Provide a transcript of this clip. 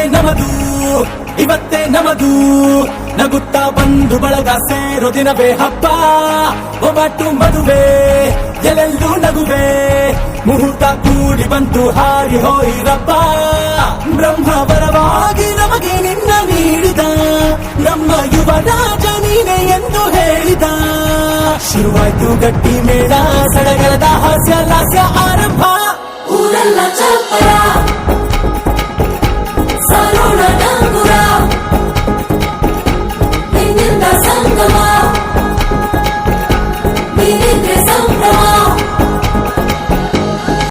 ನಮದು ಇವತ್ತೇ ನಮದು ನಗುತ್ತಾ ಬಂಧು ಬಳಗ ಸೇರೋ ದಿನವೇ ಹಬ್ಬ ಒಬ್ಬಟ್ಟು ಮದುವೆ ಎಲ್ಲೆಲ್ಲೂ ನಗುವೆ ಮುಹೂರ್ತ ಕೂಡಿ ಬಂತು ಹಾರಿ ಹೋಯಿರಪ್ಪ ಬ್ರಹ್ಮ ವರವಾಗಿ ನಮಗೆ ನಿನ್ನ ನೀಡಿದ ನಮ್ಮ ಯುವರಾಜ ನೀನೆ ಎಂದು ಹೇಳಿದ ಶುರುವಾಯ್ತು ಗಟ್ಟಿ ಮೇಳ ಸಡಗರದ ಹಾಸ್ಯ ಲಾಸ್ಯ ಆರಂಭ ಊರೆಲ್ಲ ಚಪ್ಪರ